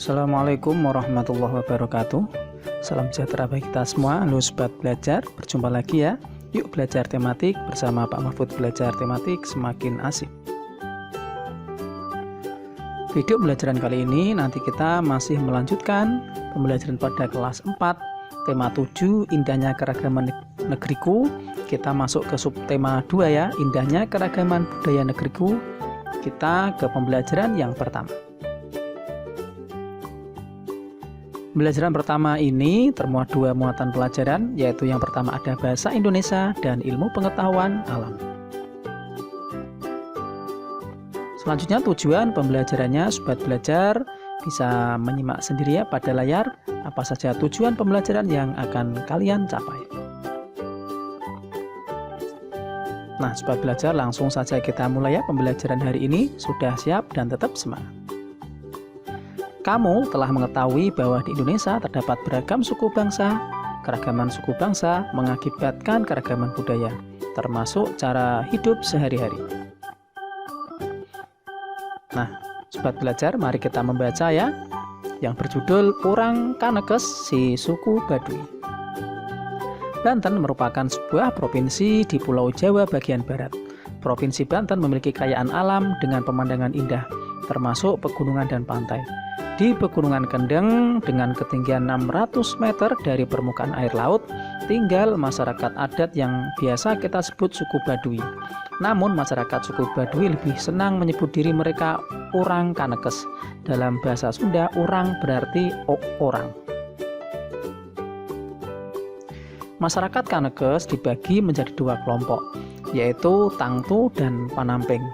Assalamualaikum warahmatullahi wabarakatuh. Salam sejahtera bagi kita semua. Halo sobat belajar, berjumpa lagi ya. Yuk belajar tematik bersama Pak Mahfud. Belajar tematik semakin asik. Video pembelajaran kali ini nanti kita masih melanjutkan pembelajaran pada kelas 4, tema 7, indahnya keragaman negeriku. Kita masuk ke subtema 2 ya, indahnya keragaman budaya negeriku. Kita ke pembelajaran yang pertama. Pembelajaran pertama ini termuat dua muatan pelajaran, yaitu yang pertama ada bahasa Indonesia dan ilmu pengetahuan alam. Selanjutnya tujuan pembelajarannya, sobat belajar bisa menyimak sendiri ya pada layar apa saja tujuan pembelajaran yang akan kalian capai. Nah, sobat belajar, langsung saja kita mulai ya pembelajaran hari ini. Sudah siap dan tetap semangat. Kamu telah mengetahui bahwa di Indonesia terdapat beragam suku bangsa. Keragaman suku bangsa mengakibatkan keragaman budaya, termasuk cara hidup sehari-hari. Nah, sobat belajar, mari kita membaca ya, yang berjudul Orang Kanekes si Suku Baduy. Banten merupakan sebuah provinsi di Pulau Jawa bagian barat. Provinsi Banten memiliki kekayaan alam dengan pemandangan indah, termasuk pegunungan dan pantai. Di Pegunungan Kendeng dengan ketinggian 600 meter dari permukaan air laut, tinggal masyarakat adat yang biasa kita sebut suku Baduy. Namun masyarakat suku Baduy lebih senang menyebut diri mereka Orang Kanekes. Dalam bahasa Sunda, orang berarti orang. Masyarakat Kanekes dibagi menjadi dua kelompok, yaitu Tangtu dan Panamping.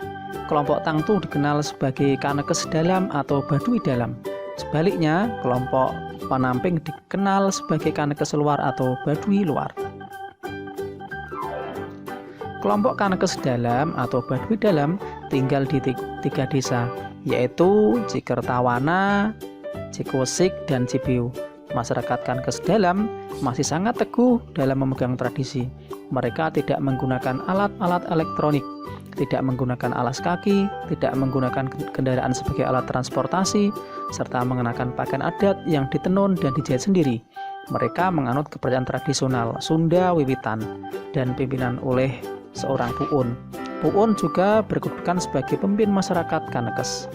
Kelompok Tangtu dikenal sebagai Kanekes dalam atau Baduy dalam. Sebaliknya, kelompok Panamping dikenal sebagai Kanekes luar atau Baduy luar. Kelompok Kanekes dalam atau Baduy dalam tinggal di tiga desa, yaitu Cikertawana, Cikosik, dan Cibiu. Masyarakat Kanekes dalam masih sangat teguh dalam memegang tradisi. Mereka tidak menggunakan alat-alat elektronik, tidak menggunakan alas kaki, tidak menggunakan kendaraan sebagai alat transportasi, serta mengenakan pakaian adat yang ditenun dan dijahit sendiri. Mereka menganut kepercayaan tradisional Sunda wiwitan dan pimpinan oleh seorang puun. Puun juga berkedudukan sebagai pemimpin masyarakat Kanekes.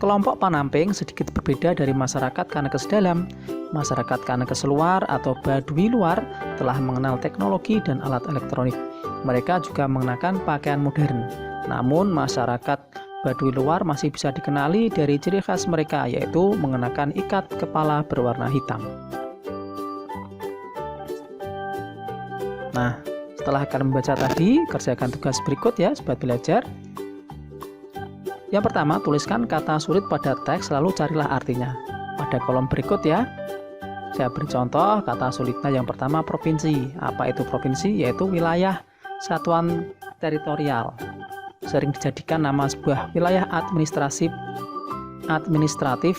Kelompok Panamping sedikit berbeda dari masyarakat Kanekes dalam. Masyarakat Kanekes luar atau Baduy luar telah mengenal teknologi dan alat elektronik. Mereka juga mengenakan pakaian modern. Namun masyarakat Baduy luar masih bisa dikenali dari ciri khas mereka, yaitu mengenakan ikat kepala berwarna hitam. Nah, setelah akan membaca tadi, kerjakan tugas berikut ya, sobat belajar. Yang pertama, tuliskan kata sulit pada teks, lalu carilah artinya. Pada kolom berikut ya, saya beri contoh kata sulitnya. Yang pertama, provinsi. Apa itu provinsi? Yaitu wilayah satuan teritorial. Sering dijadikan nama sebuah wilayah administratif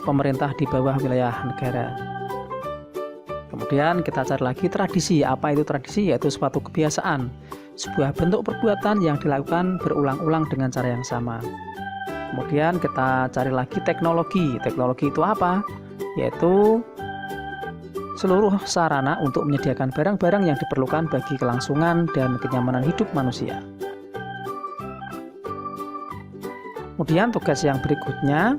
pemerintah di bawah wilayah negara. Kemudian kita cari lagi tradisi. Apa itu tradisi? Yaitu suatu kebiasaan, sebuah bentuk perbuatan yang dilakukan berulang-ulang dengan cara yang sama. Kemudian kita cari lagi teknologi. Teknologi itu apa? Yaitu seluruh sarana untuk menyediakan barang-barang yang diperlukan bagi kelangsungan dan kenyamanan hidup manusia. Kemudian tugas yang berikutnya,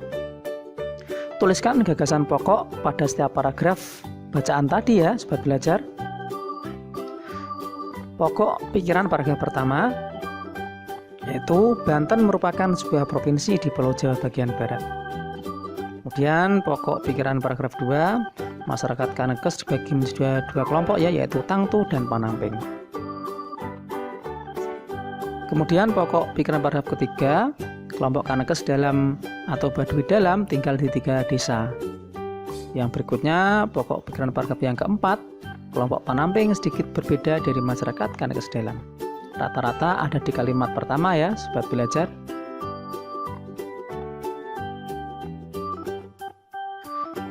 tuliskan gagasan pokok pada setiap paragraf bacaan tadi ya, sobat belajar. Pokok pikiran paragraf pertama, yaitu Banten merupakan sebuah provinsi di Pulau Jawa bagian barat. Kemudian pokok pikiran paragraf 2, masyarakat Kanekes dibagi menjadi dua kelompok ya, yaitu Tangtu dan Panamping. Kemudian pokok pikiran paragraf ketiga, kelompok Kanekes dalam atau Baduy dalam tinggal di tiga desa. Yang berikutnya pokok pikiran paragraf yang keempat, kelompok Panamping sedikit berbeda dari masyarakat Kanekes dalam. Rata-rata ada di kalimat pertama ya, sobat belajar.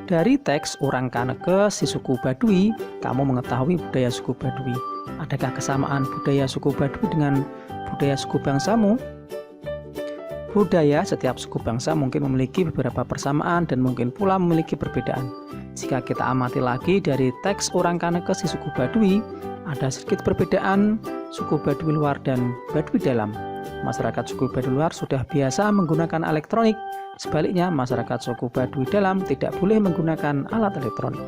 Dari teks Orang Kanekes si Suku Baduy, kamu mengetahui budaya suku Baduy. Adakah kesamaan budaya suku Baduy dengan budaya suku bangsamu? budaya setiap suku bangsa mungkin memiliki beberapa persamaan dan mungkin pula memiliki perbedaan. Jika kita amati lagi dari teks Orang Kanekes di suku Baduy, ada sedikit perbedaan suku Baduy luar dan Baduy dalam. Masyarakat suku Baduy luar sudah biasa menggunakan elektronik, sebaliknya masyarakat suku Baduy dalam tidak boleh menggunakan alat elektronik.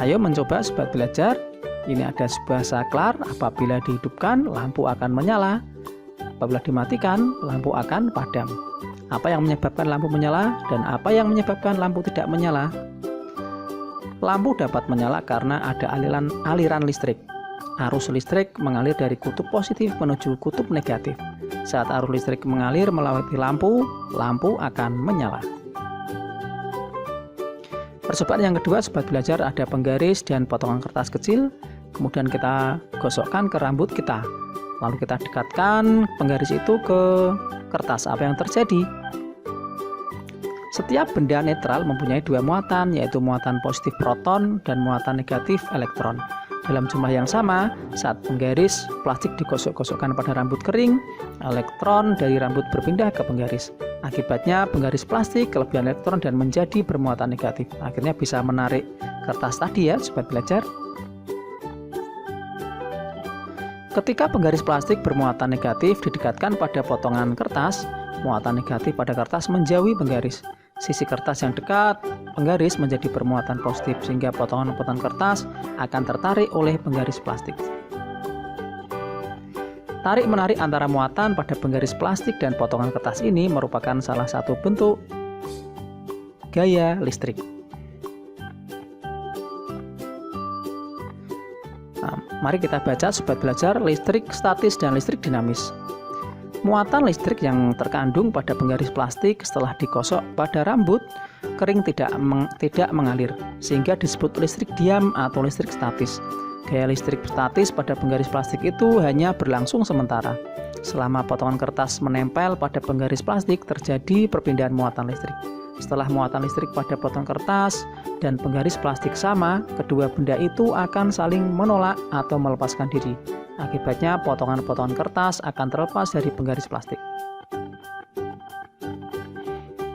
Ayo mencoba sobat belajar. Ini ada sebuah saklar, apabila dihidupkan lampu akan menyala, apabila dimatikan lampu akan padam. Apa yang menyebabkan lampu menyala dan apa yang menyebabkan lampu tidak menyala? Lampu dapat menyala karena ada aliran listrik. Arus listrik mengalir dari kutub positif menuju kutub negatif. Saat arus listrik mengalir melewati lampu, lampu akan menyala. Percobaan yang kedua, sobat belajar, ada penggaris dan potongan kertas kecil. Kemudian kita gosokkan ke rambut kita. Lalu kita dekatkan penggaris itu ke kertas. Apa yang terjadi? Setiap benda netral mempunyai dua muatan, yaitu muatan positif proton dan muatan negatif elektron. Dalam jumlah yang sama, saat penggaris plastik digosok-gosokkan pada rambut kering, elektron dari rambut berpindah ke penggaris. Akibatnya penggaris plastik kelebihan elektron dan menjadi bermuatan negatif. Akhirnya bisa menarik kertas tadi ya, sobat belajar. Ketika penggaris plastik bermuatan negatif didekatkan pada potongan kertas, muatan negatif pada kertas menjauhi penggaris. Sisi kertas yang dekat penggaris menjadi bermuatan positif, sehingga potongan-potongan kertas akan tertarik oleh penggaris plastik. Tarik-menarik antara muatan pada penggaris plastik dan potongan kertas ini merupakan salah satu bentuk gaya listrik. Nah, mari kita baca sobat belajar listrik statis dan listrik dinamis. Muatan listrik yang terkandung pada penggaris plastik setelah digosok pada rambut kering tidak mengalir, sehingga disebut listrik diam atau listrik statis. Gaya listrik statis pada penggaris plastik itu hanya berlangsung sementara. Selama potongan kertas menempel pada penggaris plastik, terjadi perpindahan muatan listrik. Setelah muatan listrik pada potongan kertas dan penggaris plastik sama, kedua benda itu akan saling menolak atau melepaskan diri. Akibatnya potongan-potongan kertas akan terlepas dari penggaris plastik.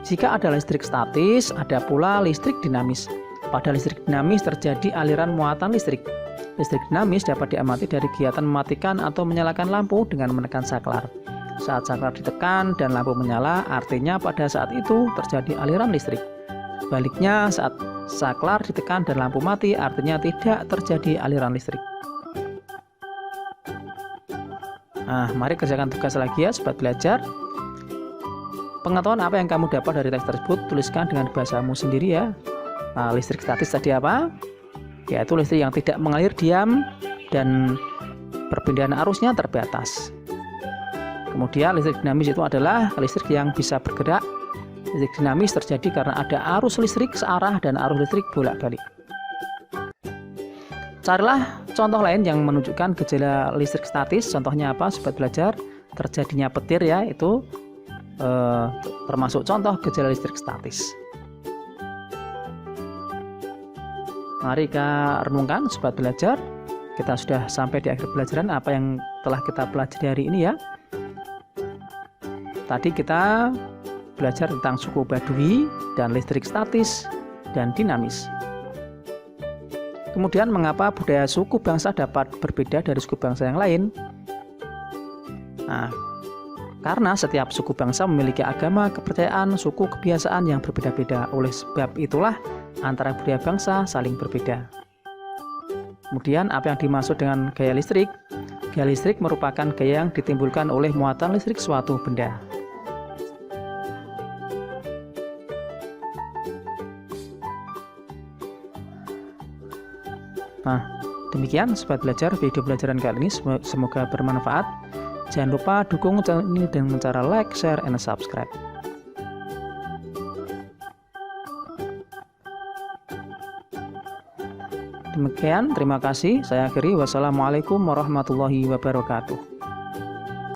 Jika ada listrik statis, ada pula listrik dinamis. Pada listrik dinamis terjadi aliran muatan listrik. Listrik dinamis dapat diamati dari kegiatan mematikan atau menyalakan lampu dengan menekan saklar. Saat saklar ditekan dan lampu menyala, artinya pada saat itu terjadi aliran listrik. Baliknya, saat saklar ditekan dan lampu mati, artinya tidak terjadi aliran listrik. Nah, mari kerjakan tugas lagi ya, sobat belajar. Pengetahuan apa yang kamu dapat dari teks tersebut, tuliskan dengan bahasamu sendiri ya. Nah, listrik statis tadi apa? Yaitu listrik yang tidak mengalir diam dan perpindahan arusnya terbatas. Kemudian listrik dinamis itu adalah listrik yang bisa bergerak. Listrik dinamis terjadi karena ada arus listrik searah dan arus listrik bolak-balik. Carilah contoh lain yang menunjukkan gejala listrik statis. Contohnya apa, sobat belajar? Terjadinya petir ya, itu termasuk contoh gejala listrik statis. Mari kita renungkan, sobat belajar. Kita sudah sampai di akhir pelajaran apa yang telah kita pelajari hari ini ya. Tadi kita belajar tentang suku Baduy dan listrik statis dan dinamis. Kemudian mengapa budaya suku bangsa dapat berbeda dari suku bangsa yang lain? Nah, karena setiap suku bangsa memiliki agama, kepercayaan, suku, kebiasaan yang berbeda-beda. Oleh sebab itulah antara budaya bangsa saling berbeda. Kemudian apa yang dimaksud dengan gaya listrik? Gaya listrik merupakan gaya yang ditimbulkan oleh muatan listrik suatu benda. Nah, demikian sobat belajar video pelajaran kali ini, semoga bermanfaat. Jangan lupa dukung channel ini dengan cara like, share, and subscribe. Demikian, terima kasih. Saya akhiri. Wassalamualaikum warahmatullahi wabarakatuh.